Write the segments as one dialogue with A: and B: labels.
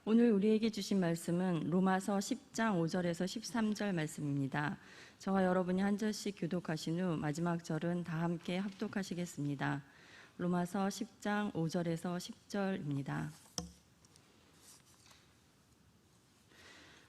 A: 오늘 우리에게 주신 말씀은 로마서 10장 5절에서 13절 말씀입니다. 저와 여러분이 한 절씩 교독하신 후 마지막 절은 다 함께 합독하시겠습니다. 로마서 10장 5절에서 10절입니다.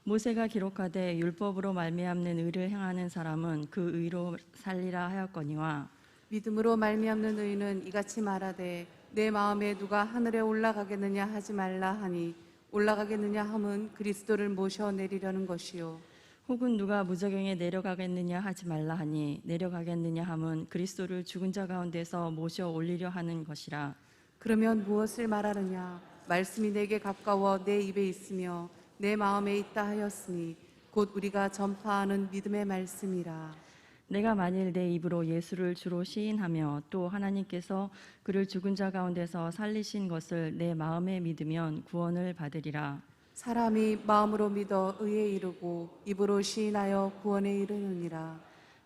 A: 모세가 기록하되 율법으로 말미암는 의를 행하는 사람은 그 의로 살리라 하였거니와
B: 믿음으로 말미암는 의는 이같이 말하되 내 마음에 누가 하늘에 올라가겠느냐 하지 말라 하니 올라가겠느냐 함은 그리스도를 모셔 내리려는 것이요
A: 혹은 누가 무저갱에 내려가겠느냐 하지 말라 하니 내려가겠느냐 함은 그리스도를 죽은 자 가운데서 모셔 올리려 하는 것이라.
B: 그러면 무엇을 말하느냐 말씀이 내게 가까워 내 입에 있으며 내 마음에 있다 하였으니 곧 우리가 전파하는 믿음의 말씀이라.
A: 내가 만일 내 입으로 예수를 주로 시인하며 또 하나님께서 그를 죽은 자 가운데서 살리신 것을 내 마음에 믿으면 구원을 받으리라.
B: 사람이 마음으로 믿어 의에 이르고 입으로 시인하여 구원에 이르느니라.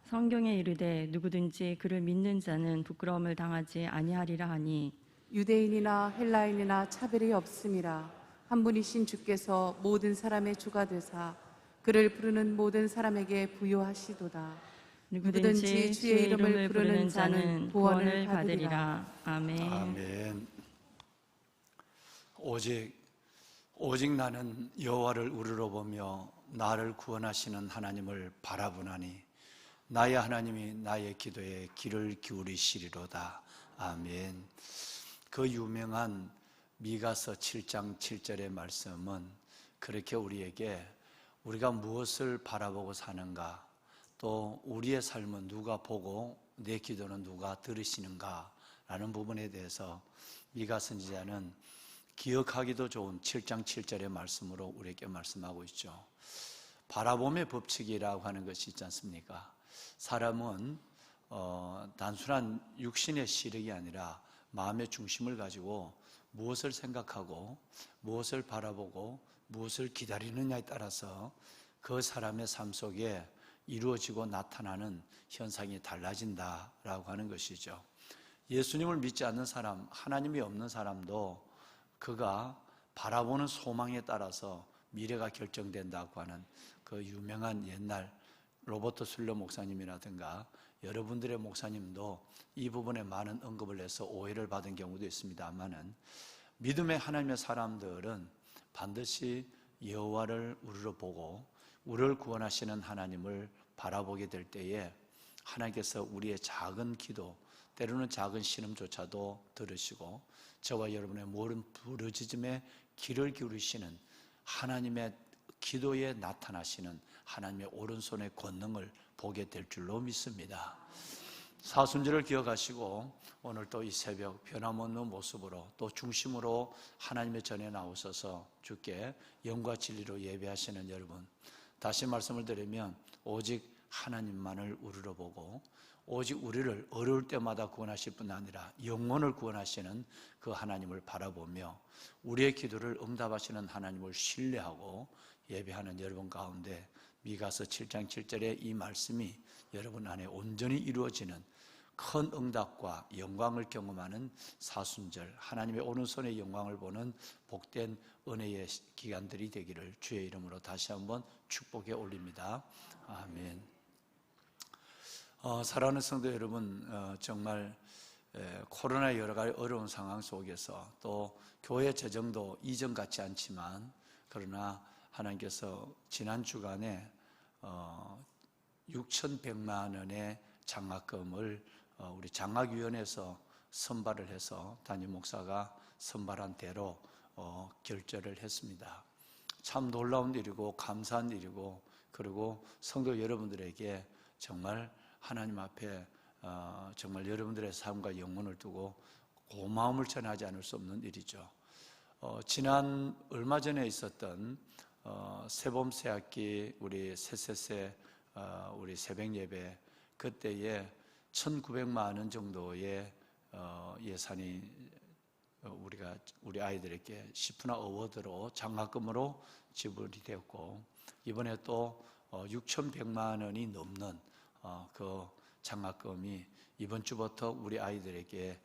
A: 성경에 이르되 누구든지 그를 믿는 자는 부끄러움을 당하지 아니하리라 하니
B: 유대인이나 헬라인이나 차별이 없음이라. 한 분이신 주께서 모든 사람의 주가 되사 그를 부르는 모든 사람에게 부요하시도다.
A: 누구든지 주의 이름을 부르는 자는 구원을 받으리라. 아멘.
C: 아멘. 오직 나는 여호와를 우러러 보며 나를 구원하시는 하나님을 바라보나니 나의 하나님이 나의 기도에 귀를 기울이시리로다. 아멘. 그 유명한 미가서 7장 7절의 말씀은 그렇게 우리에게 우리가 무엇을 바라보고 사는가, 또 우리의 삶은 누가 보고 내 기도는 누가 들으시는가 라는 부분에 대해서 미가 선지자는 기억하기도 좋은 7장 7절의 말씀으로 우리에게 말씀하고 있죠. 바라봄의 법칙이라고 하는 것이 있지 않습니까? 사람은 단순한 육신의 시력이 아니라 마음의 중심을 가지고 무엇을 생각하고 무엇을 바라보고 무엇을 기다리느냐에 따라서 그 사람의 삶 속에 이루어지고 나타나는 현상이 달라진다라고 하는 것이죠. 예수님을 믿지 않는 사람, 하나님이 없는 사람도 그가 바라보는 소망에 따라서 미래가 결정된다고 하는 그 유명한 옛날 로버트 술러 목사님이라든가 여러분들의 목사님도 이 부분에 많은 언급을 해서 오해를 받은 경우도 있습니다만은 믿음의 하나님의 사람들은 반드시 여호와를 우러러 보고 우리를 구원하시는 하나님을 바라보게 될 때에 하나님께서 우리의 작은 기도, 때로는 작은 신음조차도 들으시고 저와 여러분의 모든 부르짖음에 귀를 기울이시는 하나님의 기도에 나타나시는 하나님의 오른손의 권능을 보게 될 줄로 믿습니다. 사순절을 기억하시고 오늘 또 이 새벽 변함없는 모습으로 또 중심으로 하나님의 전에 나오셔서 주께 영과 진리로 예배하시는 여러분, 다시 말씀을 드리면 오직 하나님만을 우러러 보고 오직 우리를 어려울 때마다 구원하실 뿐 아니라 영혼을 구원하시는 그 하나님을 바라보며 우리의 기도를 응답하시는 하나님을 신뢰하고 예배하는 여러분 가운데 미가서 7장 7절의 이 말씀이 여러분 안에 온전히 이루어지는 큰 응답과 영광을 경험하는 사순절, 하나님의 오른손의 영광을 보는 복된 은혜의 기간들이 되기를 주의 이름으로 다시 한번 축복해 올립니다. 아멘. 사랑하는 성도 여러분, 정말 코로나 여러 가지 어려운 상황 속에서 또 교회 재정도 이전 같지 않지만 그러나 하나님께서 지난 주간에 6,100만 원의 장학금을 우리 장학위원회에서 선발을 해서 담임 목사가 선발한 대로 결제를 했습니다. 참 놀라운 일이고 감사한 일이고, 그리고 성도 여러분들에게 정말 하나님 앞에 정말 여러분들의 삶과 영혼을 두고 고마움을 전하지 않을 수 없는 일이죠. 지난 얼마 전에 있었던 새봄 새학기 우리 새새새 우리 새벽 예배, 그때에 1,900만 원 정도의 예산이 우리 아이들에게 시프나 어워드로 장학금으로 지불이 되었고, 이번에 또 6,100만 원이 넘는 그 장학금이 이번 주부터 우리 아이들에게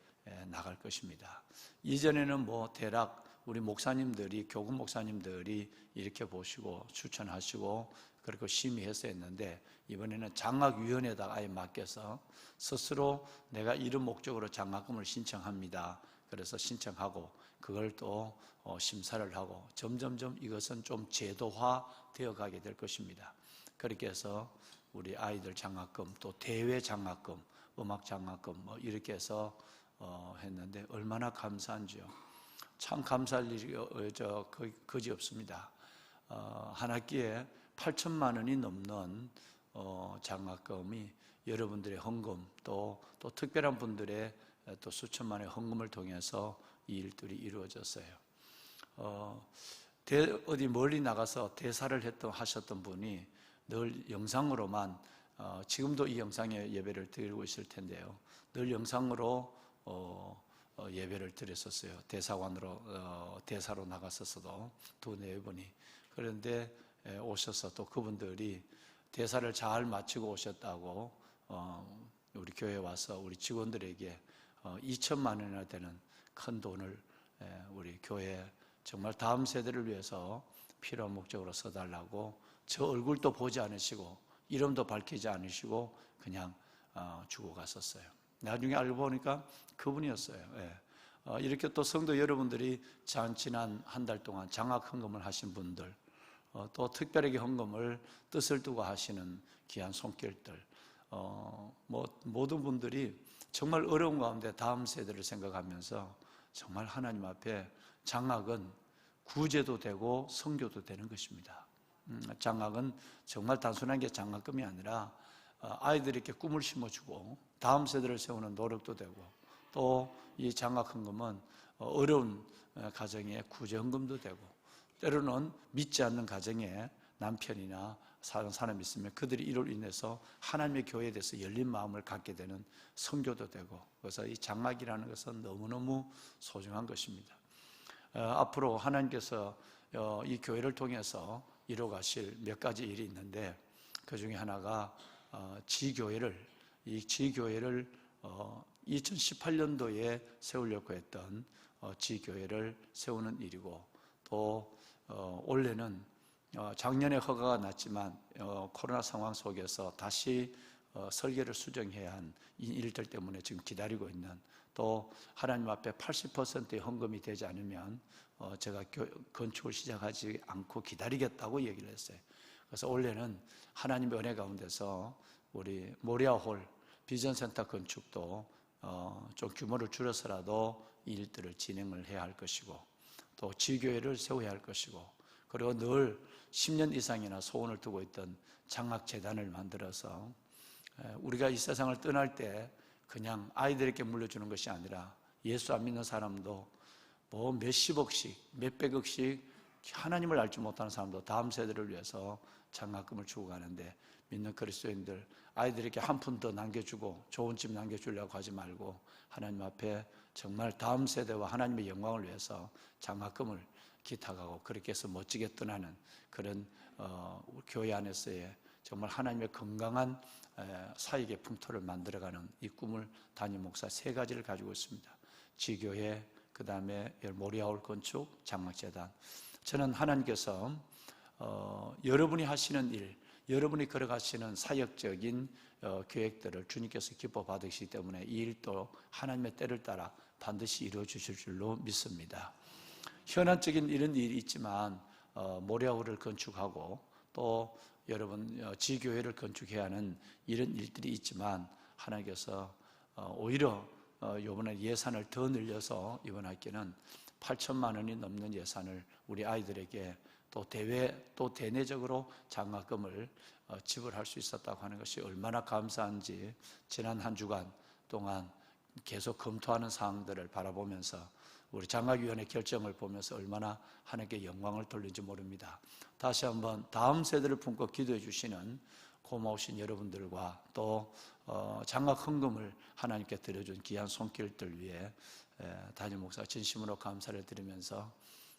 C: 나갈 것입니다. 이전에는 대략 우리 목사님들이, 교구 목사님들이 이렇게 보시고 추천하시고 그렇게 심의해서 했는데, 이번에는 장학위원회에다가 아예 맡겨서 스스로 내가 이런 목적으로 장학금을 신청합니다. 그래서 신청하고 그걸 또 심사를 하고 점점점 이것은 좀 제도화 되어 가게 될 것입니다. 그렇게 해서 우리 아이들 장학금, 또 대외 장학금, 음악 장학금 뭐 이렇게 해서 했는데 얼마나 감사한지요. 참 감사할 일이 거지 없습니다. 한 학기에 8천만 원이 넘는 장학금이 여러분들의 헌금, 또 특별한 분들의 또 수천만의 헌금을 통해서 이 일들이 이루어졌어요. 어디 멀리 나가서 대사를 하셨던 분이 늘 영상으로만, 지금도 이 영상에 예배를 드리고 있을 텐데요, 늘 영상으로 예배를 드렸었어요. 대사관으로 대사로 나갔었어도 2-4번이. 그런데 오셔서 또 그분들이 대사를 잘 마치고 오셨다고 우리 교회에 와서 우리 직원들에게 2천만 원이나 되는 큰 돈을 우리 교회 정말 다음 세대를 위해서 필요한 목적으로 써달라고, 저 얼굴도 보지 않으시고 이름도 밝히지 않으시고 그냥 주고 갔었어요. 나중에 알고 보니까 그분이었어요. 이렇게 또 성도 여러분들이 지난 한 달 동안 장학 헌금을 하신 분들, 또 특별하게 헌금을 뜻을 두고 하시는 귀한 손길들, 모든 분들이 정말 어려운 가운데 다음 세대를 생각하면서 정말 하나님 앞에 장학은 구제도 되고 선교도 되는 것입니다. 장학은 정말 단순한 게 장학금이 아니라 아이들에게 꿈을 심어주고 다음 세대를 세우는 노력도 되고, 또 이 장학헌금은 어려운 가정에 구제헌금도 되고, 때로는 믿지 않는 가정에 남편이나 사는 사람이 있으면 그들이 이로 인해서 하나님의 교회에 대해서 열린 마음을 갖게 되는 선교도 되고, 그래서 이 장학이라는 것은 너무너무 소중한 것입니다. 앞으로 하나님께서 이 교회를 통해서 이루어가실 몇 가지 일이 있는데, 그 중에 하나가 지교회를 2018년도에 세우려고 했던 지교회를 세우는 일이고, 또 올해는 작년에 허가가 났지만 코로나 상황 속에서 다시 설계를 수정해야 한 이 일들 때문에 지금 기다리고 있는, 또 하나님 앞에 80%의 헌금이 되지 않으면 제가 건축을 시작하지 않고 기다리겠다고 얘기를 했어요. 그래서 올해는 하나님의 은혜 가운데서 우리 모리아홀 비전센터 건축도 좀 규모를 줄여서라도 이 일들을 진행을 해야 할 것이고, 또 지교회를 세워야 할 것이고, 그리고 늘 10년 이상이나 소원을 두고 있던 장학재단을 만들어서 우리가 이 세상을 떠날 때 그냥 아이들에게 물려주는 것이 아니라 예수 안 믿는 사람도 뭐 몇십억씩 몇백억씩 하나님을 알지 못하는 사람도 다음 세대를 위해서 장학금을 주고 가는데, 믿는 그리스도인들 아이들에게 한 푼 더 남겨주고 좋은 집 남겨주려고 하지 말고 하나님 앞에 정말 다음 세대와 하나님의 영광을 위해서 장학금을 기탁하고 그렇게 해서 멋지게 떠나는 그런 교회 안에서의 정말 하나님의 건강한 사역의 풍토를 만들어가는 이 꿈을 담임 목사 3가지를 가지고 있습니다. 지교회, 그 다음에 모리아홀 건축, 장학재단. 저는 하나님께서 여러분이 하시는 일, 여러분이 걸어가시는 사역적인 계획들을 주님께서 기뻐 받으시기 때문에 이 일도 하나님의 때를 따라 반드시 이루어 주실 줄로 믿습니다. 현안적인 이런 일이 있지만 모리아홀을 건축하고 또 여러분 지교회를 건축해야 하는 이런 일들이 있지만, 하나님께서 오히려 이번에 예산을 더 늘려서 이번 학기는 8천만 원이 넘는 예산을 우리 아이들에게 또 대내적으로 장학금을 지불할 수 있었다고 하는 것이 얼마나 감사한지 지난 한 주간 동안 계속 검토하는 사항들을 바라보면서 우리 장학위원회 결정을 보면서 얼마나 하나님께 영광을 돌리는지 모릅니다. 다시 한번 다음 세대를 품고 기도해 주시는 고마우신 여러분들과 또 장학 헌금을 하나님께 드려준 귀한 손길들 위해 담임 목사 진심으로 감사를 드리면서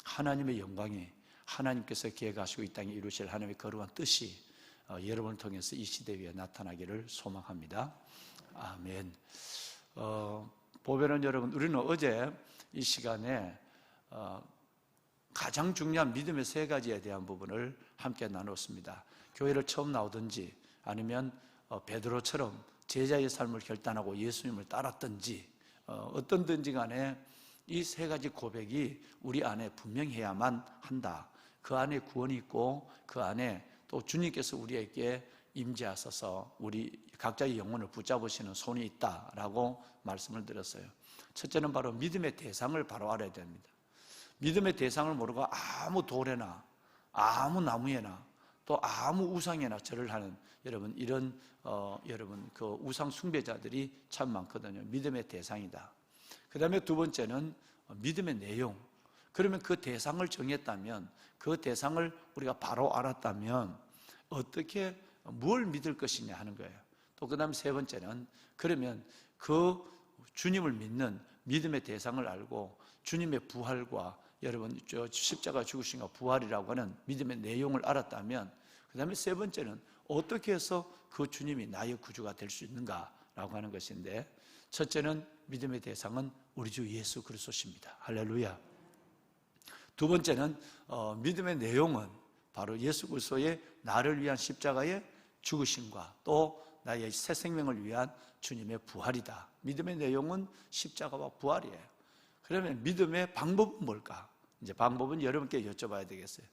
C: 하나님의 영광이, 하나님께서 계획하시고 이 땅에 이루실 하나님의 거룩한 뜻이 여러분을 통해서 이 시대 위에 나타나기를 소망합니다. 아멘. 보배는 여러분, 우리는 어제 이 시간에 가장 중요한 믿음의 세 가지에 대한 부분을 함께 나눴습니다. 교회를 처음 나오든지 아니면 베드로처럼 제자의 삶을 결단하고 예수님을 따랐든지 어떤든지 간에 이 세 가지 고백이 우리 안에 분명해야만 한다. 그 안에 구원이 있고 그 안에 또 주님께서 우리에게 임재하셔서 우리 각자의 영혼을 붙잡으시는 손이 있다라고 말씀을 드렸어요. 첫째는 바로 믿음의 대상을 바로 알아야 됩니다. 믿음의 대상을 모르고 아무 돌에나 아무 나무에나 또 아무 우상에나 절을 하는 여러분 이런 여러분 그 우상 숭배자들이 참 많거든요. 믿음의 대상이다. 그 다음에 두 번째는 믿음의 내용. 그러면 그 대상을 정했다면 그 대상을 우리가 바로 알았다면 어떻게 뭘 믿을 것이냐 하는 거예요. 또 그 다음 세 번째는 그러면 그 주님을 믿는 믿음의 대상을 알고 주님의 부활과 여러분 십자가 죽으신과 부활이라고 하는 믿음의 내용을 알았다면 그 다음에 세 번째는 어떻게 해서 그 주님이 나의 구주가 될 수 있는가라고 하는 것인데 첫째는 믿음의 대상은 우리 주 예수 그리스도십니다. 할렐루야. 두 번째는 믿음의 내용은 바로 예수 그리스도의 나를 위한 십자가의 죽으심과 또 나의 새 생명을 위한 주님의 부활이다. 믿음의 내용은 십자가와 부활이에요. 그러면 믿음의 방법은 뭘까? 이제 방법은 여러분께 여쭤봐야 되겠어요.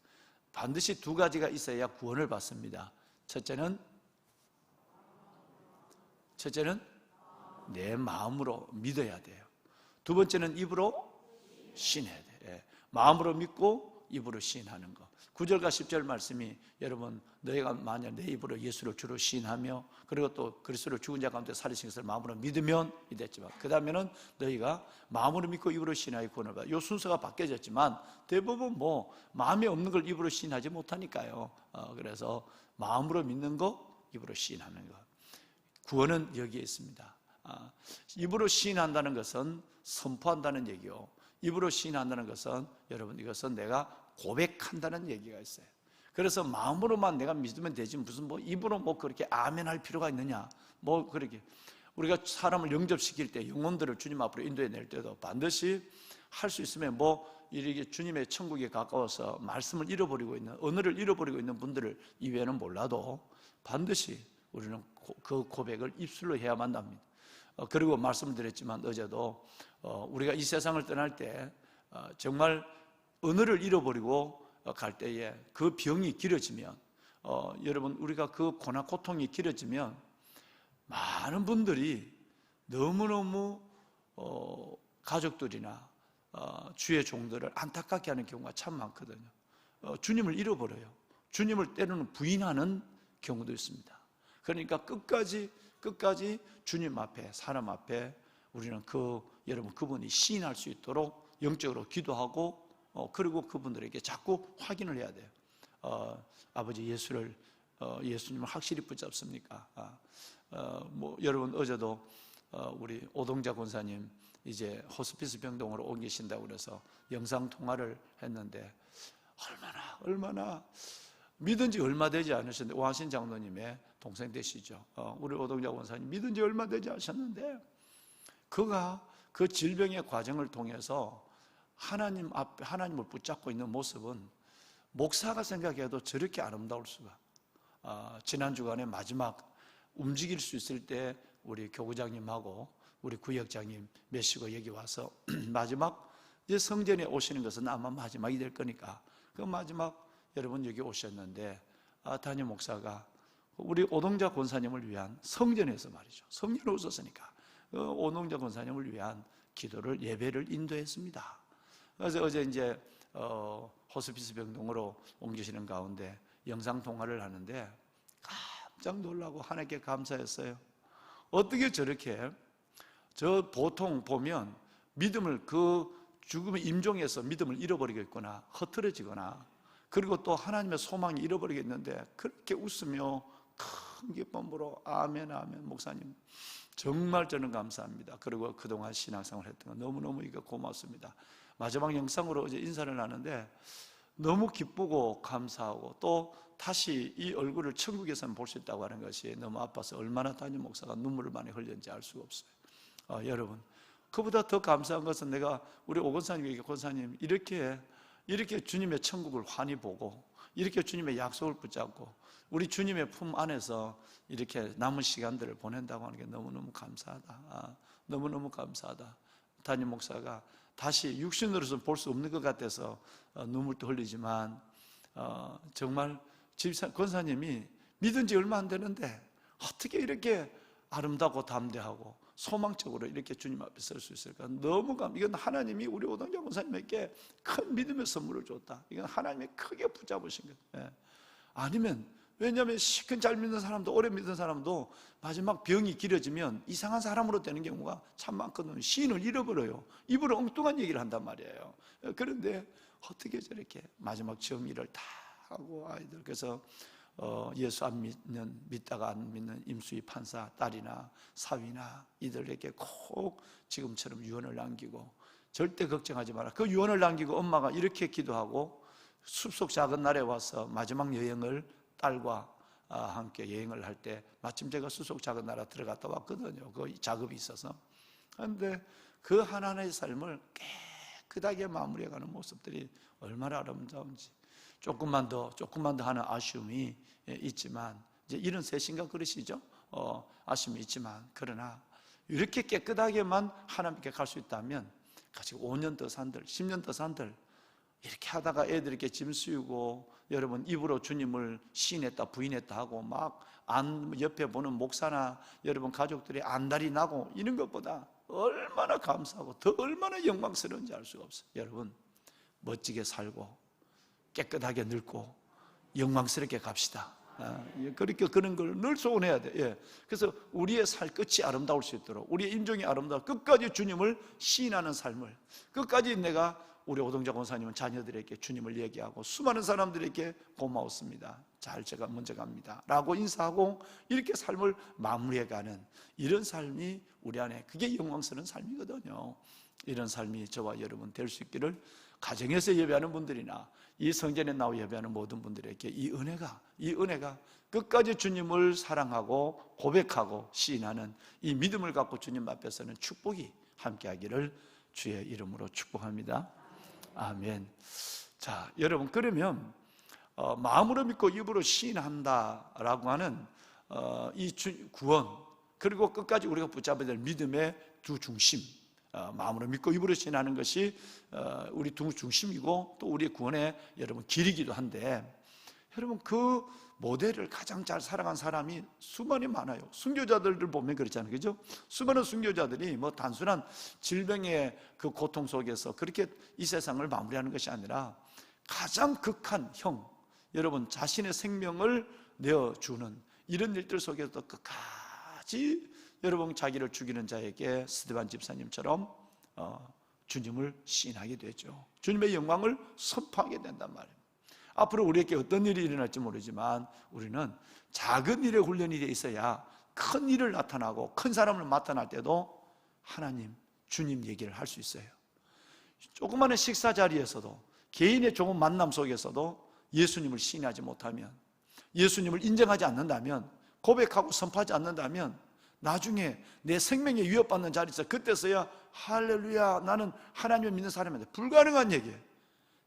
C: 반드시 두 가지가 있어야 구원을 받습니다. 첫째는 내 마음으로 믿어야 돼요. 두 번째는 입으로 시인해야 돼요. 예. 마음으로 믿고 입으로 시인하는 거. 9절과 10절 말씀이 여러분 너희가 만약 내 입으로 예수를 주로 시인하며 그리고 또 그리스도를 죽은 자 가운데 살리신 것을 마음으로 믿으면 이랬지만 그 다음에는 너희가 마음으로 믿고 입으로 시인하여 구원을 받아. 이 순서가 바뀌어졌지만 대부분 뭐 마음에 없는 걸 입으로 시인하지 못하니까요. 그래서 마음으로 믿는 거, 입으로 시인하는 거. 구원은 여기에 있습니다. 입으로 시인한다는 것은 선포한다는 얘기요. 입으로 시인한다는 것은 여러분 이것은 내가 고백한다는 얘기가 있어요. 그래서 마음으로만 내가 믿으면 되지 무슨 뭐 입으로 뭐 그렇게 아멘 할 필요가 있느냐. 뭐 그렇게 우리가 사람을 영접시킬 때 영혼들을 주님 앞으로 인도해 낼 때도 반드시 할 수 있으면 뭐 이렇게 주님의 천국에 가까워서 말씀을 잃어버리고 있는 언어를 잃어버리고 있는 분들을 이외에는 몰라도 반드시 우리는 그 고백을 입술로 해야만 합니다. 그리고 말씀을 드렸지만 어제도 우리가 이 세상을 떠날 때 정말 언어를 잃어버리고 갈 때에 그 병이 길어지면 여러분 우리가 그 고난 고통이 길어지면 많은 분들이 너무너무 가족들이나 주의 종들을 안타깝게 하는 경우가 참 많거든요. 주님을 잃어버려요. 주님을 때로는 부인하는 경우도 있습니다. 그러니까 끝까지 주님 앞에 사람 앞에 우리는 여러분 그분이 시인할 수 있도록 영적으로 기도하고 그리고 그분들에게 자꾸 확인을 해야 돼요. 아버지 예수님을 확실히 붙잡습니까? 뭐 여러분 어제도 우리 오동자 권사님 이제 호스피스 병동으로 옮기신다고 그래서 영상 통화를 했는데 얼마나 믿은 지 얼마 되지 않으셨는데 오하신 장로님의 동생 되시죠. 우리 오동자 권사님 믿은 지 얼마 되지 않으셨는데 그가 그 질병의 과정을 통해서 하나님 앞에 하나님을 붙잡고 있는 모습은 목사가 생각해도 저렇게 아름다울 수가. 지난 주간에 마지막 움직일 수 있을 때 우리 교구장님하고 우리 구역장님 메시고 여기 와서 마지막 이제 성전에 오시는 것은 아마 마지막이 될 거니까 그 마지막 여러분 여기 오셨는데 담임 목사가 우리 오동자 권사님을 위한 성전에서 말이죠. 성전에 오셨으니까 오동자 권사님을 위한 기도를 예배를 인도했습니다. 그래서 어제 이제 호스피스 병동으로 옮기시는 가운데 영상 통화를 하는데 깜짝 놀라고 하나님께 감사했어요. 어떻게 저렇게 저 보통 보면 믿음을 그 죽음의 임종에서 믿음을 잃어버리겠거나 흐트러지거나 그리고 또 하나님의 소망이 잃어버리겠는데 그렇게 웃으며 큰 기쁨으로 아멘 아멘 목사님 정말 저는 감사합니다. 그리고 그동안 신앙생활 했던 거 너무너무 이거 고맙습니다. 마지막 영상으로 어제 인사를 하는데 너무 기쁘고 감사하고 또 다시 이 얼굴을 천국에서는 볼 수 있다고 하는 것이 너무 아파서 얼마나 담임 목사가 눈물을 많이 흘렸는지 알 수가 없어요. 여러분 그보다 더 감사한 것은 내가 우리 오 권사님에게 권사님 이렇게 이렇게 주님의 천국을 환히 보고 이렇게 주님의 약속을 붙잡고 우리 주님의 품 안에서 이렇게 남은 시간들을 보낸다고 하는 게 너무너무 감사하다. 너무너무 감사하다. 담임 목사가 다시 육신으로서 볼 수 없는 것 같아서 눈물도 흘리지만 정말 권사님이 믿은 지 얼마 안 되는데 어떻게 이렇게 아름답고 담대하고 소망적으로 이렇게 주님 앞에 설 수 있을까? 너무 이건 하나님이 우리 오동자 권사님에게 큰 믿음의 선물을 줬다. 이건 하나님이 크게 붙잡으신 거예요. 아니면 왜냐하면 시큰 잘 믿는 사람도 오래 믿는 사람도 마지막 병이 길어지면 이상한 사람으로 되는 경우가 참 많거든요. 신을 잃어버려요. 입으로 엉뚱한 얘기를 한단 말이에요. 그런데 어떻게 저렇게 마지막 정의를 다 하고 아이들 그래서 예수 안 믿는 믿다가 안 믿는 임수희 판사 딸이나 사위나 이들에게 꼭 지금처럼 유언을 남기고 절대 걱정하지 마라. 그 유언을 남기고 엄마가 이렇게 기도하고 숲속 작은 날에 와서 마지막 여행을 딸과 함께 여행을 할 때 마침 제가 숲속 작은 나라 들어갔다 왔거든요. 그 작업이 있어서. 그런데 그 하나님의 삶을 깨끗하게 마무리해가는 모습들이 얼마나 아름다운지 조금만 더 하는 아쉬움이 있지만 이제 73인가 그러시죠? 아쉬움이 있지만 그러나 이렇게 깨끗하게만 하나님께 갈 수 있다면 같이 5년 더 산들 10년 더 산들 이렇게 하다가 애들 이렇게 짐 씌우고 여러분 입으로 주님을 시인했다 부인했다 하고 막 옆에 보는 목사나 여러분 가족들이 안달이 나고 이런 것보다 얼마나 감사하고 더 얼마나 영광스러운지 알 수가 없어요. 여러분 멋지게 살고 깨끗하게 늙고 영광스럽게 갑시다. 그렇게 그런 걸 늘 소원해야 돼. 예. 그래서 우리의 살 끝이 아름다울 수 있도록 우리의 인종이 아름다워 끝까지 주님을 시인하는 삶을 끝까지 내가 우리 오동자 권사님은 자녀들에게 주님을 얘기하고 수많은 사람들에게 고마웠습니다. 잘 제가 먼저 갑니다 라고 인사하고 이렇게 삶을 마무리해가는 이런 삶이 우리 안에 그게 영광스러운 삶이거든요. 이런 삶이 저와 여러분 될 수 있기를 가정에서 예배하는 분들이나 이 성전에 나와 예배하는 모든 분들에게 이 은혜가 끝까지 주님을 사랑하고 고백하고 시인하는 이 믿음을 갖고 주님 앞에서는 축복이 함께하기를 주의 이름으로 축복합니다. 아멘. 자, 여러분 그러면 마음으로 믿고 입으로 시인한다라고 하는 이 구원 그리고 끝까지 우리가 붙잡아야 될 믿음의 두 중심 마음으로 믿고 입으로 시인하는 것이 우리 두 중심이고 또 우리의 구원의 여러분 길이기도 한데 여러분 그 모델을 가장 잘 살아간 사람이 수많이 많아요. 순교자들을 보면 그렇잖아요. 그죠? 수많은 순교자들이 뭐 단순한 질병의 그 고통 속에서 그렇게 이 세상을 마무리하는 것이 아니라 가장 극한 여러분 자신의 생명을 내어주는 이런 일들 속에서도 끝까지 여러분 자기를 죽이는 자에게 스데반 집사님처럼 주님을 시인하게 되죠. 주님의 영광을 선포하게 된단 말이에요. 앞으로 우리에게 어떤 일이 일어날지 모르지만 우리는 작은 일에 훈련이 돼 있어야 큰 일을 나타나고 큰 사람을 나타날 때도 하나님, 주님 얘기를 할 수 있어요. 조그마한 식사 자리에서도 개인의 좋은 만남 속에서도 예수님을 시인하지 못하면, 예수님을 인정하지 않는다면, 고백하고 선포하지 않는다면 나중에 내 생명에 위협받는 자리에서 그때서야 할렐루야 나는 하나님을 믿는 사람인데 불가능한 얘기예요.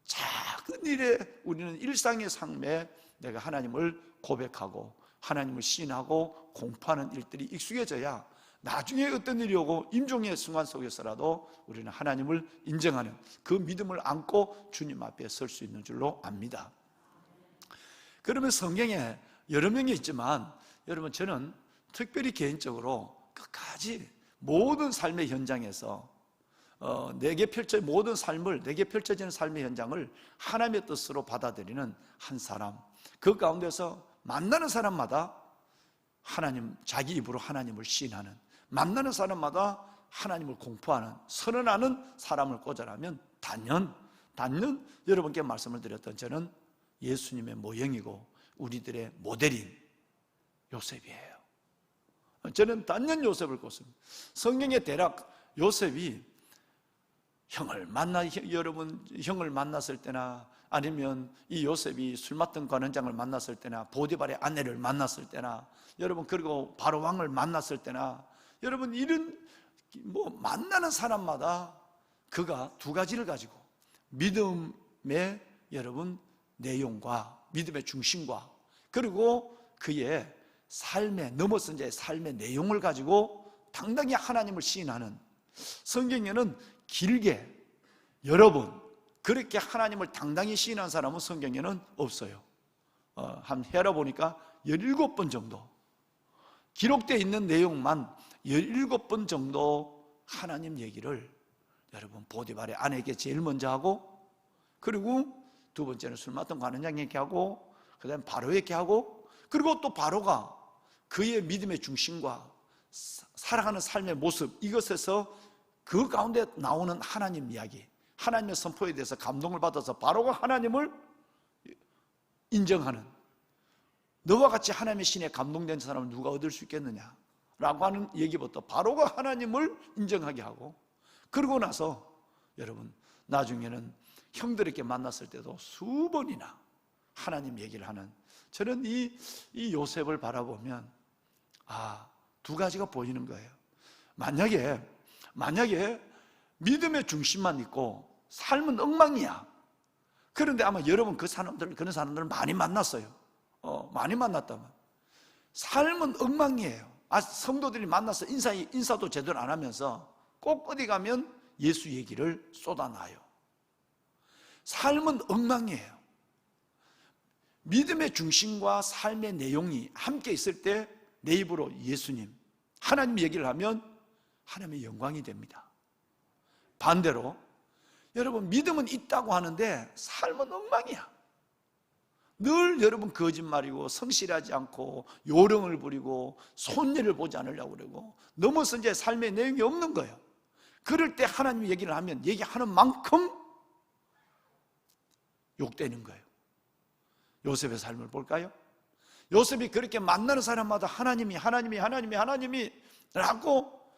C: 작은 일에 우리는 일상의 삶에 내가 하나님을 고백하고 하나님을 시인하고 공포하는 일들이 익숙해져야 나중에 어떤 일이 오고 임종의 순간 속에서라도 우리는 하나님을 인정하는 그 믿음을 안고 주님 앞에 설 수 있는 줄로 압니다. 그러면 성경에 여러 명이 있지만 여러분 저는 특별히 개인적으로 끝까지 모든 삶의 현장에서 내게 모든 삶을 내게 펼쳐지는 삶의 현장을 하나님의 뜻으로 받아들이는 한 사람, 그 가운데서 만나는 사람마다 하나님, 자기 입으로 하나님을 시인하는, 만나는 사람마다 하나님을 공포하는, 선언하는 사람을 꽂아라면 단연 여러분께 말씀을 드렸던 저는 예수님의 모형이고 우리들의 모델인 요셉이에요. 저는 단연 요셉을 꼽습니다. 성경의 대략 요셉이 형을 만났을 때나 아니면 이 요셉이 술 맡던 관원장을 만났을 때나 보디발의 아내를 만났을 때나 여러분 그리고 바로 왕을 만났을 때나 여러분 이런 만나는 사람마다 그가 두 가지를 가지고 믿음의 여러분 내용과 믿음의 중심과 그리고 그의 삶의 넘어선 자의 삶의 내용을 가지고 당당히 하나님을 시인하는, 성경에는 길게 여러 번 그렇게 하나님을 당당히 시인한 사람은 성경에는 없어요. 한 해라 보니까 17번 정도, 기록되어 있는 내용만 17번 정도 하나님 얘기를 여러분 보디발의 아내에게 제일 먼저 하고, 그리고 두 번째는 술 맡은 관원장에게 하고, 그 다음에 바로에게 하고, 그리고 또 바로가 그의 믿음의 중심과 살아가는 삶의 모습, 이것에서 그 가운데 나오는 하나님 이야기, 하나님의 선포에 대해서 감동을 받아서 바로가 하나님을 인정하는, 너와 같이 하나님의 신에 감동된 사람을 누가 얻을 수 있겠느냐 라고 하는 얘기부터 바로가 하나님을 인정하게 하고, 그러고 나서 여러분 나중에는 형들에게 만났을 때도 수번이나 하나님 얘기를 하는, 저는 이 요셉을 바라보면 두 가지가 보이는 거예요. 만약에 믿음의 중심만 있고 삶은 엉망이야. 그런데 아마 여러분 그런 사람들을 많이 만났어요. 많이 만났다면 삶은 엉망이에요. 성도들이 만나서 인사도 제대로 안 하면서 꼭 어디 가면 예수 얘기를 쏟아놔요. 삶은 엉망이에요. 믿음의 중심과 삶의 내용이 함께 있을 때 내 입으로 예수님, 하나님 얘기를 하면 하나님의 영광이 됩니다. 반대로 여러분 믿음은 있다고 하는데 삶은 엉망이야. 늘 여러분 거짓말이고 성실하지 않고 요령을 부리고 손해를 보지 않으려고 그러고 넘어선 제 삶의 내용이 없는 거예요. 그럴 때 하나님 얘기를 하면 얘기하는 만큼 욕되는 거예요. 요셉의 삶을 볼까요? 요셉이 그렇게 만나는 사람마다 하나님이 라고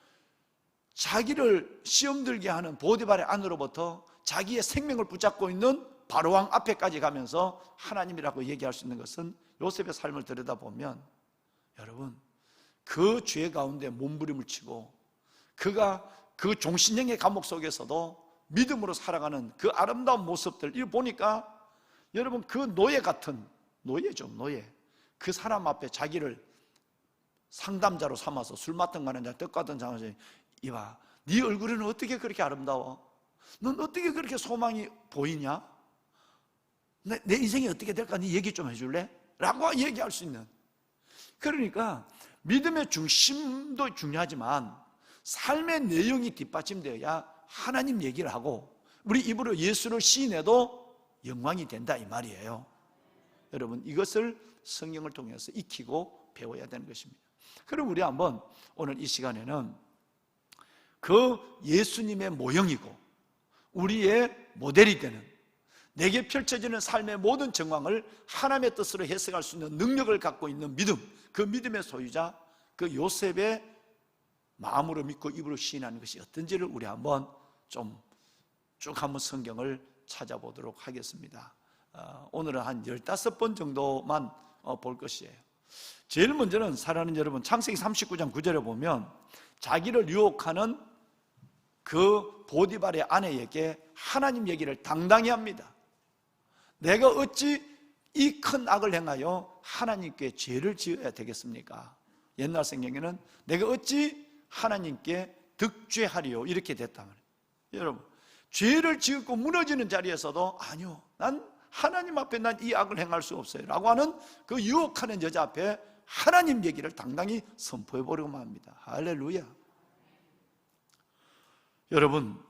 C: 자기를 시험 들게 하는 보디발의 아내로부터 자기의 생명을 붙잡고 있는 바로왕 앞에까지 가면서 하나님이라고 얘기할 수 있는 것은 요셉의 삶을 들여다보면 여러분 그 죄 가운데 몸부림을 치고 그가 그 종신형의 감옥 속에서도 믿음으로 살아가는 그 아름다운 모습들, 이거 보니까 여러분 그 노예 같은 노예죠. 그 사람 앞에 자기를 상담자로 삼아서 술 맡은 관원장, 떡 같은 장사님, 이봐, 네 얼굴에는 어떻게 그렇게 아름다워? 넌 어떻게 그렇게 소망이 보이냐? 내 인생이 어떻게 될까? 네 얘기 좀 해줄래? 라고 얘기할 수 있는, 그러니까 믿음의 중심도 중요하지만 삶의 내용이 뒷받침되어야 하나님 얘기를 하고 우리 입으로 예수를 시인해도 영광이 된다 이 말이에요. 여러분 이것을 성경을 통해서 익히고 배워야 되는 것입니다. 그럼 우리 한번 오늘 이 시간에는 그 예수님의 모형이고 우리의 모델이 되는, 내게 펼쳐지는 삶의 모든 정황을 하나님의 뜻으로 해석할 수 있는 능력을 갖고 있는 믿음, 그 믿음의 소유자 그 요셉의 마음으로 믿고 입으로 시인하는 것이 어떤지를 우리 한번 좀 쭉 한번 성경을 찾아보도록 하겠습니다. 오늘은 한 15번 정도만 볼 것이에요. 제일 먼저는 사랑하는 여러분, 창세기 39장 9절에 보면 자기를 유혹하는 그 보디발의 아내에게 하나님 얘기를 당당히 합니다. 내가 어찌 이 큰 악을 행하여 하나님께 죄를 지어야 되겠습니까? 옛날 성경에는 내가 어찌 하나님께 득죄하리요 이렇게 됐단 말이에요. 여러분 죄를 지었고 무너지는 자리에서도 아니요, 난 하나님 앞에 난 이 악을 행할 수 없어요 라고 하는 그 유혹하는 여자 앞에 하나님 얘기를 당당히 선포해 보려고만 합니다. 할렐루야. 여러분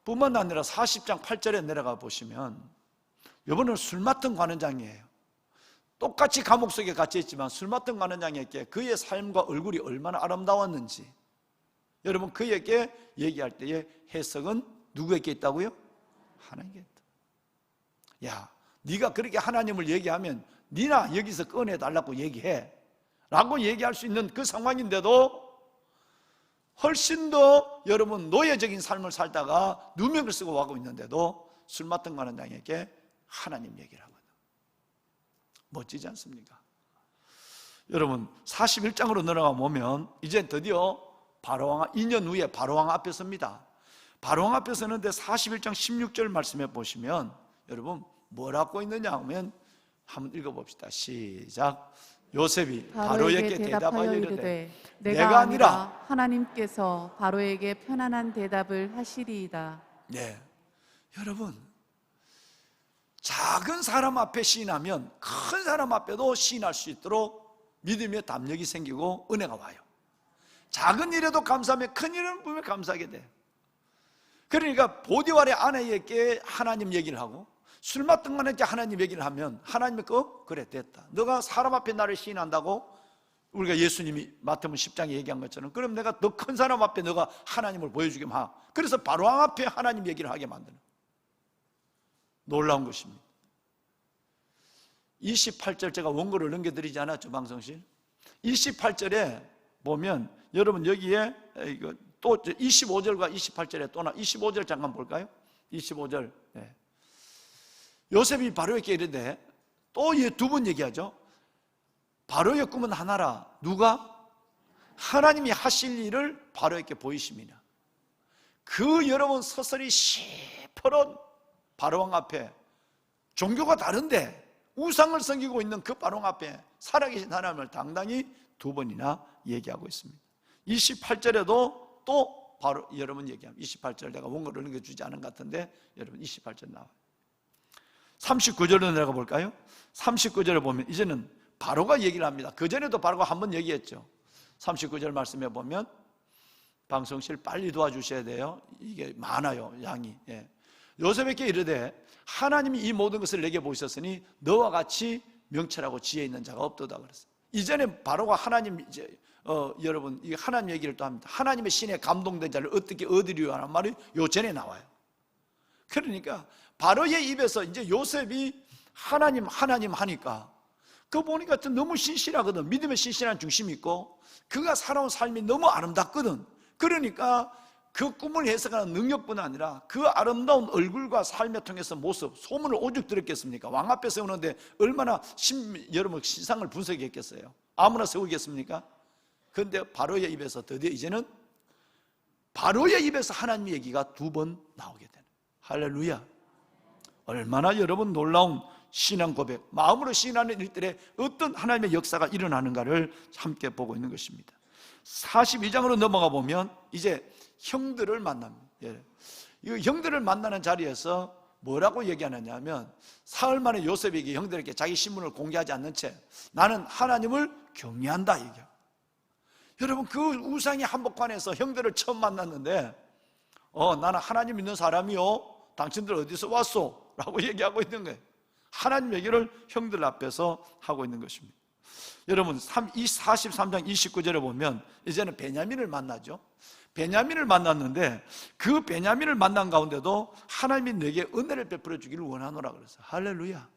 C: 뿐만 아니라 40장 8절에 내려가 보시면 이번에는 술 맡은 관원장이에요. 똑같이 감옥 속에 갇혀 있지만 술 맡은 관원장에게 그의 삶과 얼굴이 얼마나 아름다웠는지 여러분 그에게 얘기할 때의 해석은 누구에게 있다고요? 하나님께 있다. 야, 네가 그렇게 하나님을 얘기하면 니나 여기서 꺼내달라고 얘기해 라고 얘기할 수 있는 그 상황인데도 훨씬 더 여러분 노예적인 삶을 살다가 누명을 쓰고 가고 있는데도 술 맡은 관원장에게 하나님 얘기를 하거든. 멋지지 않습니까? 여러분 41장으로 내려가 보면 이제 드디어 바로왕 2년 후에 바로왕 앞에 섭니다. 바로왕 앞에 서는데 41장 16절 말씀해 보시면 여러분 뭐라고 있느냐 하면 한번 읽어봅시다. 시작. 요셉이 바로에게 대답하여 이르되
B: 내가 아니라 하나님께서 바로에게 편안한 대답을 하시리이다.
C: 네, 여러분 작은 사람 앞에 시인하면 큰 사람 앞에도 시인할 수 있도록 믿음의 담력이 생기고 은혜가 와요. 작은 일에도 감사하면 큰 일은 분명히 감사하게 돼요. 그러니까 보디발의 아내에게 하나님 얘기를 하고 술 맡은 분에게 하나님 얘기를 하면 하나님이 그래 됐다. 너가 사람 앞에 나를 시인한다고 우리가 예수님이 마태복음 10장에 얘기한 것처럼 그럼 내가 더 큰 사람 앞에 너가 하나님을 보여주게 하. 그래서 바로왕 앞에 하나님 얘기를 하게 만드는 놀라운 것입니다. 28절 제가 원고를 넘겨드리지 않았죠, 방송실? 28절에 보면 여러분 여기에 이거 또 25절과 28절에 또 25절 잠깐 볼까요? 25절. 네. 요셉이 바로에게 이르되 또 두 번 얘기하죠. 바로의 꿈은 하나라. 누가? 하나님이 하실 일을 바로에게 보이심이나. 그 여러분 서서히 시퍼런 바로왕 앞에 종교가 다른데 우상을 섬기고 있는 그 바로왕 앞에 살아계신 하나님을 당당히 두 번이나 얘기하고 있습니다. 28절에도 또 바로 여러분 얘기합니다. 28절 내가 원고를 넘겨주지 않은 것 같은데 여러분 28절 나와요. 39절로 내려가 볼까요? 39절에 보면 이제는 바로가 얘기를 합니다. 그전에도 바로가 한번 얘기했죠. 39절 말씀해 보면 방송실 빨리 도와주셔야 돼요. 이게 많아요, 양이. 예. 요셉에게 이르되 하나님이 이 모든 것을 내게 보이셨으니 너와 같이 명철하고 지혜 있는 자가 없도다 그랬어요. 이전에 바로가 하나님 여러분 이 하나님 얘기를 또 합니다. 하나님의 신에 감동된 자를 어떻게 얻으리요 하는 말이 요 전에 나와요. 그러니까 바로의 입에서 이제 요셉이 하나님 하니까 그거 보니까 너무 신실하거든. 믿음의 신실한 중심이 있고 그가 살아온 삶이 너무 아름답거든. 그러니까 그 꿈을 해석하는 능력뿐 아니라 그 아름다운 얼굴과 삶에 통해서 모습, 소문을 오죽 들었겠습니까? 왕 앞에 세우는데 얼마나 여러분 신상을 분석했겠어요? 아무나 세우겠습니까? 그런데 바로의 입에서 드디어 이제는 바로의 입에서 하나님의 얘기가 두 번 나오게 되는. 할렐루야. 얼마나 여러분 놀라운 신앙 고백, 마음으로 신앙하는 일들에 어떤 하나님의 역사가 일어나는가를 함께 보고 있는 것입니다. 42장으로 넘어가 보면 이제 형들을 만납니다. 이 형들을 만나는 자리에서 뭐라고 얘기하느냐 하면 사흘 만에 요셉에게 형들에게 자기 신분을 공개하지 않는 채 나는 하나님을 경외한다 얘기해요. 여러분 그 우상의 한복판에서 형들을 처음 만났는데 나는 하나님 믿는 사람이요 당신들 어디서 왔소? 라고 얘기하고 있는 거예요. 하나님 얘기를 형들 앞에서 하고 있는 것입니다. 여러분 이 43장 29절에 보면 이제는 베냐민을 만나죠. 베냐민을 만났는데 그 베냐민을 만난 가운데도 하나님이 내게 은혜를 베풀어 주기를 원하노라 그랬어요. 할렐루야.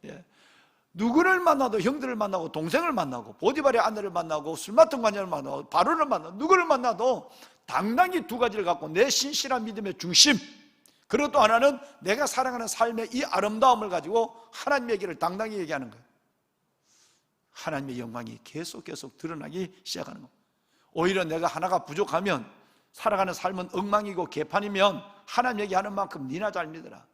C: 예. 누구를 만나도 형들을 만나고 동생을 만나고 보디발의 아내를 만나고 술 맡은 관녀를 만나고 바로를 만나고 누구를 만나도 당당히 두 가지를 갖고 내 신실한 믿음의 중심, 그리고 또 하나는 내가 살아가는 삶의 이 아름다움을 가지고 하나님의 얘기를 당당히 얘기하는 거예요. 하나님의 영광이 계속 드러나기 시작하는 겁니다. 오히려 내가 하나가 부족하면 살아가는 삶은 엉망이고 개판이면 하나님 얘기하는 만큼 니나 잘 믿어라.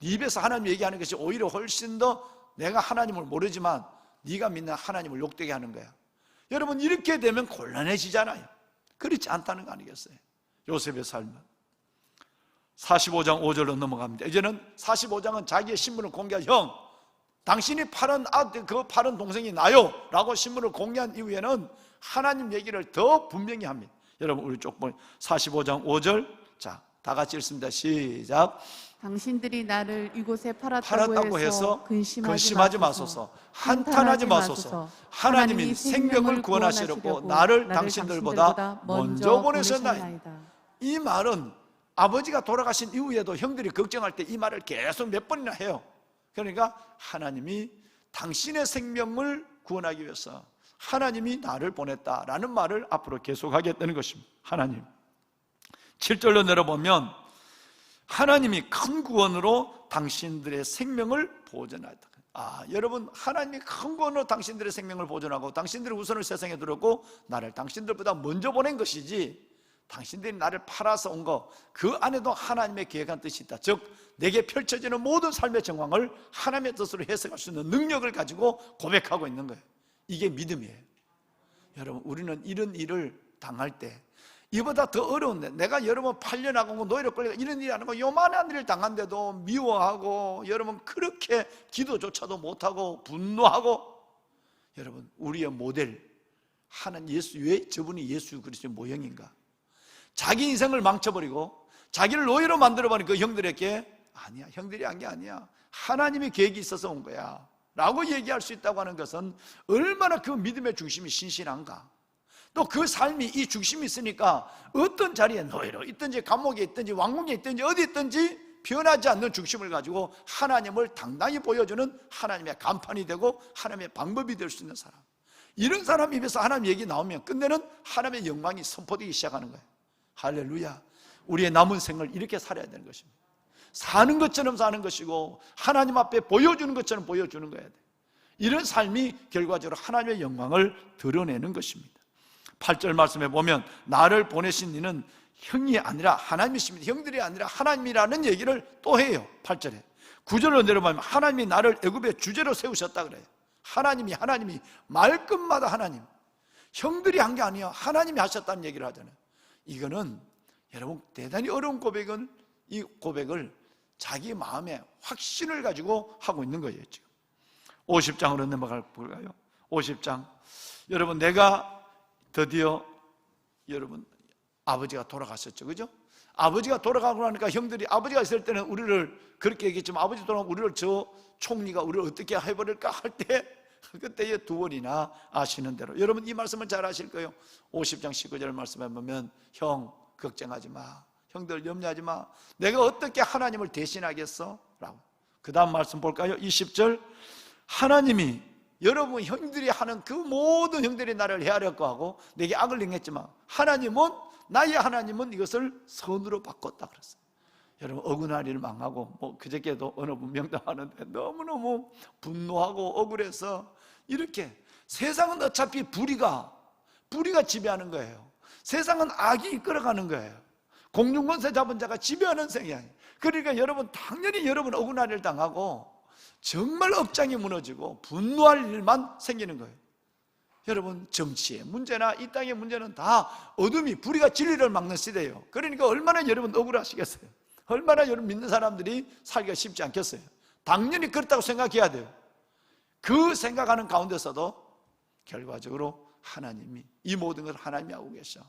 C: 네 입에서 하나님 얘기하는 것이 오히려 훨씬 더 내가 하나님을 모르지만 네가 믿는 하나님을 욕되게 하는 거야. 여러분 이렇게 되면 곤란해지잖아요. 그렇지 않다는 거 아니겠어요? 요셉의 삶은 45장 5절로 넘어갑니다. 이제는 45장은 자기의 신분을 공개한 형, 당신이 파는 아들, 그 파는 동생이 나요 라고 신분을 공개한 이후에는 하나님 얘기를 더 분명히 합니다. 여러분 우리 쪽 보면 45장 5절 자, 다 같이 읽습니다. 시작.
B: 당신들이 나를 이곳에 팔았다고 해서
C: 근심하지 마소서. 한탄하지 마소서. 하나님이 생명을 구원하시려고 나를 당신들보다 먼저 보내셨나이다. 이 말은 아버지가 돌아가신 이후에도 형들이 걱정할 때 이 말을 계속 몇 번이나 해요. 그러니까 하나님이 당신의 생명을 구원하기 위해서 하나님이 나를 보냈다라는 말을 앞으로 계속하겠다는 것입니다. 하나님 7절로 내려보면 하나님이 큰 구원으로 당신들의 생명을 보존하였다. 여러분 하나님이 큰 구원으로 당신들의 생명을 보존하고 당신들의 우선을 세상에 두었고 나를 당신들보다 먼저 보낸 것이지 당신들이 나를 팔아서 온 거, 그 안에도 하나님의 계획한 뜻이 있다. 즉 내게 펼쳐지는 모든 삶의 정황을 하나님의 뜻으로 해석할 수 있는 능력을 가지고 고백하고 있는 거예요. 이게 믿음이에요. 여러분, 우리는 이런 일을 당할 때, 이보다 더 어려운데, 내가 여러분 8년 하고 노예로 끌려 이런 일이 아니고 요만한 일을 당한데도 미워하고, 여러분 그렇게 기도조차도 못하고 분노하고, 여러분 우리의 모델 하나님 예수, 왜 저분이 예수 그리스도의 모형인가? 자기 인생을 망쳐버리고 자기를 노예로 만들어버린 그 형들에게, 아니야, 형들이 한 게 아니야, 하나님의 계획이 있어서 온 거야 라고 얘기할 수 있다고 하는 것은 얼마나 그 믿음의 중심이 신실한가. 또 그 삶이 이 중심이 있으니까 어떤 자리에 노예로 있든지 감옥에 있든지 왕궁에 있든지 어디 있든지 변하지 않는 중심을 가지고 하나님을 당당히 보여주는 하나님의 간판이 되고 하나님의 방법이 될 수 있는 사람, 이런 사람 입에서 하나님 얘기 나오면 끝내는 하나님의 영광이 선포되기 시작하는 거예요. 할렐루야. 우리의 남은 생을 이렇게 살아야 되는 것입니다. 사는 것처럼 사는 것이고 하나님 앞에 보여주는 것처럼 보여주는 거야 돼. 이런 삶이 결과적으로 하나님의 영광을 드러내는 것입니다. 8절 말씀에 보면 나를 보내신 이는 형이 아니라 하나님이십니다. 형들이 아니라 하나님이라는 얘기를 또 해요. 8절에 9절로 내려보면 하나님이 나를 애굽의 주제로 세우셨다 그래요. 하나님이 말끝마다 하나님, 형들이 한 게 아니야, 하나님이 하셨다는 얘기를 하잖아요. 이거는 여러분 대단히 어려운 고백은, 이 고백을 자기 마음에 확신을 가지고 하고 있는 거예요. 지금 50장으로 넘어가 볼까요? 50장. 여러분, 내가 드디어, 여러분 아버지가 돌아가셨죠, 그죠? 아버지가 돌아가고 나니까 형들이, 아버지가 있을 때는 우리를 그렇게 얘기했지만 아버지 돌아가면 우리를, 저 총리가 우리를 어떻게 해버릴까 할 때, 그때에 두 번이나 아시는 대로, 여러분 이 말씀은 잘 아실 거예요. 50장 19절 말씀에 보면 형 걱정하지 마, 형들 염려하지 마, 내가 어떻게 하나님을 대신하겠어? 라고. 그 다음 말씀 볼까요? 20절. 하나님이, 여러분 형들이 하는 그 모든 형들이 나를 헤아렸고 하고 내게 악을 행했지만 하나님은, 나의 하나님은 이것을 선으로 바꿨다 그랬어요. 여러분 억울한 일을 망하고, 그저께도 어느 분 명당하는데 너무너무 분노하고 억울해서, 이렇게 세상은 어차피 불의가 지배하는 거예요. 세상은 악이 이끌어가는 거예요. 공중권세 잡은 자가 지배하는 성향이에요. 그러니까 여러분 당연히 여러분 억울한 일을 당하고 정말 업장이 무너지고 분노할 일만 생기는 거예요. 여러분 정치의 문제나 이 땅의 문제는 다 어둠이, 불의가 진리를 막는 시대예요. 그러니까 얼마나 여러분 억울하시겠어요. 얼마나 여러분 믿는 사람들이 살기가 쉽지 않겠어요. 당연히 그렇다고 생각해야 돼요. 그 생각하는 가운데서도 결과적으로 하나님이 이 모든 걸 하나님이 하고 계셔.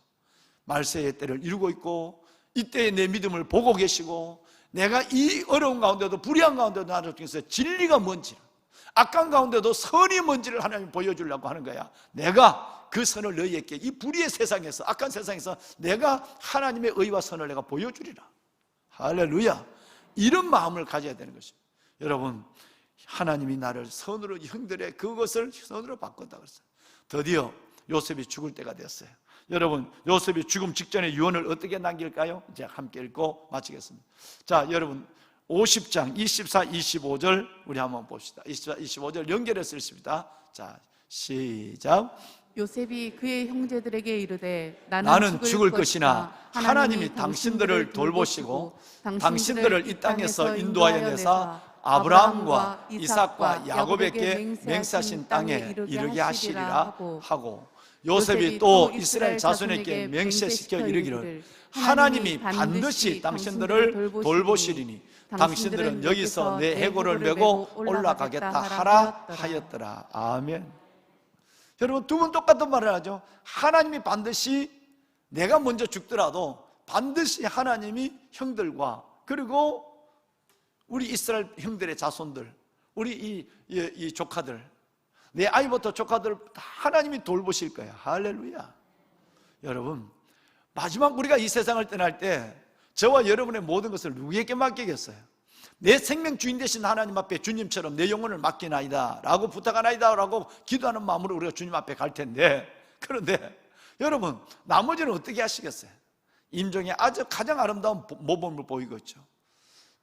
C: 말세의 때를 이루고 있고 이때의 내 믿음을 보고 계시고, 내가 이 어려운 가운데도, 불의한 가운데도 나를 통해서 진리가 뭔지, 악한 가운데도 선이 뭔지를 하나님이 보여주려고 하는 거야. 내가 그 선을 너희에게, 이 불의의 세상에서, 악한 세상에서 내가 하나님의 의와 선을 내가 보여주리라. 할렐루야. 이런 마음을 가져야 되는 것입니다. 여러분, 하나님이 나를 선으로, 형들의 그것을 선으로 바꿨다 그랬어요. 드디어 요셉이 죽을 때가 됐어요. 여러분, 요셉이 죽음 직전에 유언을 어떻게 남길까요? 이제 함께 읽고 마치겠습니다. 자, 여러분 50장 24, 25절 우리 한번 봅시다. 24, 25절 연결해서 읽습니다. 자, 시작.
B: 요셉이 그의 형제들에게 이르되
C: 나는 죽을 것이나 하나님이 당신들을 돌보시고 당신들을 이 땅에서 인도하여 내사 아브라함과 이삭과 야곱에게 맹세하신 땅에 이르게 하시리라 하고, 요셉이 또 이스라엘 자손에게 맹세시켜 이르기를 하나님이 반드시 당신들을 돌보시리니 당신들은 여기서 내 해골을 메고 올라가겠다 하라 하였더라. 아멘. 여러분 두 번 똑같은 말을 하죠. 하나님이 반드시, 내가 먼저 죽더라도 반드시 하나님이 형들과, 그리고 우리 이스라엘 형들의 자손들, 우리 이 조카들, 내 아이부터 조카들 다 하나님이 돌보실 거야. 할렐루야. 여러분 마지막 우리가 이 세상을 떠날 때 저와 여러분의 모든 것을 누구에게 맡기겠어요? 내 생명 주인 되신 하나님 앞에 주님처럼 내 영혼을 맡기나이다 라고 부탁하나이다 라고 기도하는 마음으로 우리가 주님 앞에 갈 텐데, 그런데 여러분 나머지는 어떻게 하시겠어요? 임종의 아주 가장 아름다운 모범을 보이고 있죠.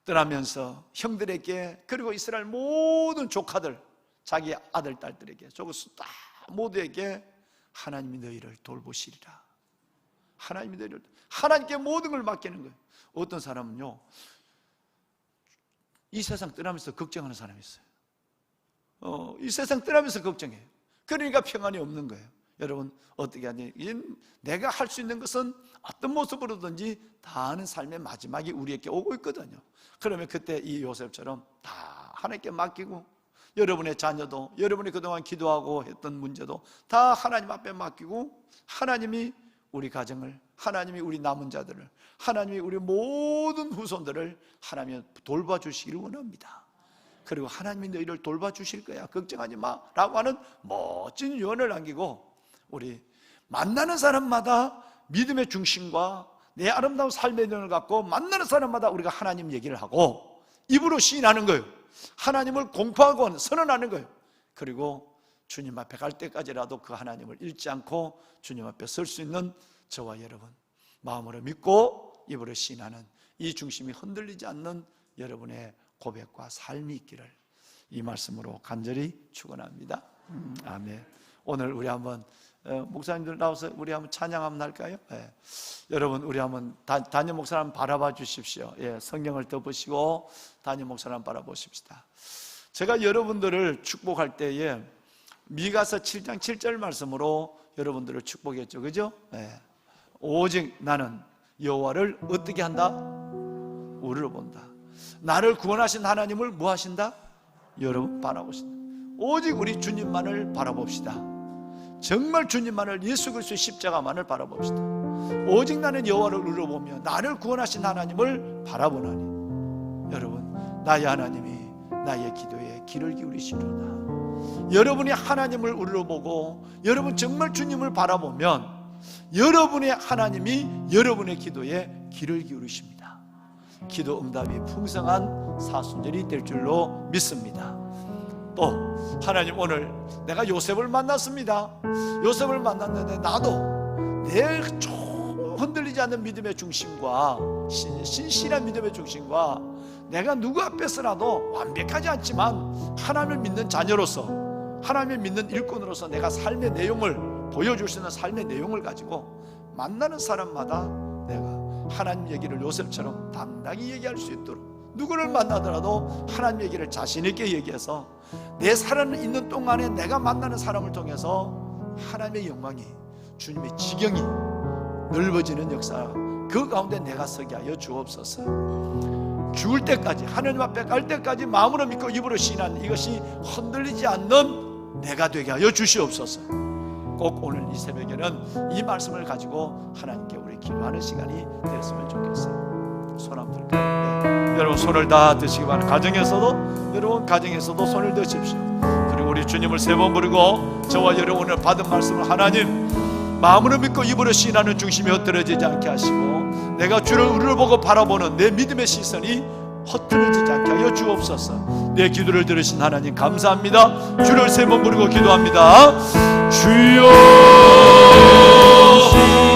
C: 떠나면서 형들에게, 그리고 이스라엘 모든 조카들, 자기 아들 딸들에게, 저것 다 모두에게 하나님이 너희를 돌보시리라. 하나님이 내릴 때 하나님께 모든 걸 맡기는 거예요. 어떤 사람은요, 이 세상 떠나면서 걱정하는 사람이 있어요. 이 세상 떠나면서 걱정해요. 그러니까 평안이 없는 거예요. 여러분, 어떻게 하니? 내가 할 수 있는 것은 어떤 모습으로든지 다 하는 삶의 마지막이 우리에게 오고 있거든요. 그러면 그때 이 요셉처럼 다 하나님께 맡기고, 여러분의 자녀도, 여러분이 그동안 기도하고 했던 문제도 다 하나님 앞에 맡기고, 하나님이 우리 가정을, 하나님이 우리 남은 자들을, 하나님이 우리 모든 후손들을 하나님이 돌봐주시기를 원합니다. 그리고 하나님이 너희를 돌봐주실 거야, 걱정하지 마 라고 하는 멋진 유언을 남기고, 우리 만나는 사람마다 믿음의 중심과 내 아름다운 삶의 내용을 갖고 만나는 사람마다 우리가 하나님 얘기를 하고 입으로 시인하는 거예요. 하나님을 공포하고 선언하는 거예요. 그리고 주님 앞에 갈 때까지라도 그 하나님을 잃지 않고 주님 앞에 설 수 있는 저와 여러분, 마음으로 믿고 입으로 시인하는 이 중심이 흔들리지 않는 여러분의 고백과 삶이 있기를 이 말씀으로 간절히 축원합니다. 아멘. 오늘 우리 한번 목사님들 나와서 우리 한번 찬양 한번 할까요? 예. 여러분, 우리 한번 담임 목사 한번 바라봐 주십시오. 예, 성경을 덮으시고 담임 목사 한번 바라보십시다. 제가 여러분들을 축복할 때에 미가서 7장 7절 말씀으로 여러분들을 축복했죠, 그죠? 예. 오직 나는 여호와를 어떻게 한다? 우러러 본다. 나를 구원하신 하나님을 뭐 하신다? 여러분 바라보신다. 오직 우리 주님만을 바라봅시다. 정말 주님만을, 예수 그리스도의 십자가만을 바라봅시다. 오직 나는 여호와를 우러러보며 나를 구원하신 하나님을 바라보나니, 여러분, 나의 하나님이 나의 기도에 귀를 기울이시로다. 여러분이 하나님을 우러러보고 여러분 정말 주님을 바라보면 여러분의 하나님이 여러분의 기도에 귀를 기울이십니다. 기도 응답이 풍성한 사순절이 될 줄로 믿습니다. 또 하나님, 오늘 내가 요셉을 만났습니다. 요셉을 만났는데 나도 내 흔들리지 않는 믿음의 중심과 신실한 믿음의 중심과 내가 누구 앞에서라도 완벽하지 않지만 하나님을 믿는 자녀로서, 하나님을 믿는 일꾼으로서 내가 삶의 내용을 보여줄 수 있는 삶의 내용을 가지고 만나는 사람마다 내가 하나님 얘기를 요셉처럼 당당히 얘기할 수 있도록, 누구를 만나더라도 하나님 얘기를 자신 있게 얘기해서 내 살아있는 동안에 내가 만나는 사람을 통해서 하나님의 영광이, 주님의 지경이 넓어지는 역사, 그 가운데 내가 서게 하여 주옵소서. 죽을 때까지, 하나님 앞에 갈 때까지 마음으로 믿고 입으로 시인하는 이것이 흔들리지 않는 내가 되게 하여 주시옵소서. 꼭 오늘 이 새벽에는 이 말씀을 가지고 하나님께 우리 기도하는 시간이 되었으면 좋겠어요. 손 한번 들까요? 네. 여러분, 손을 다 드시기 바랍니다. 가정에서도, 여러분 가정에서도 손을 드십시오. 그리고 우리 주님을 세 번 부르고 저와 여러분을 받은 말씀을 하나님, 마음으로 믿고 입으로 시인하는 중심이 흩어지지 않게 하시고 내가 주를 우러러보고 바라보는 내 믿음의 시선이 흩어지지 않게 하여 주옵소서. 내 기도를 들으신 하나님 감사합니다. 주를 세 번 부르고 기도합니다. 주여,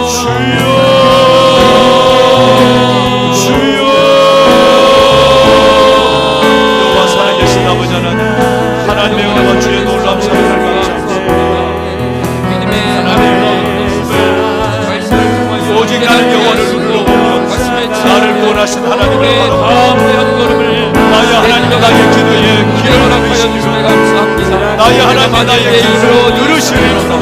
C: 주여, 주여. 여호와 살아계신 아버지 하나님, 하나님의 은혜와 주의 놀라운 사랑을 감사합니다. 오직 나는 여호와를 우러러보며 나를 구원하신 하나님을 바라보며 나의 하나님과 나의 기도에 귀를 기울이시며 나의 하나님과 나의 기도를 들으시리로다.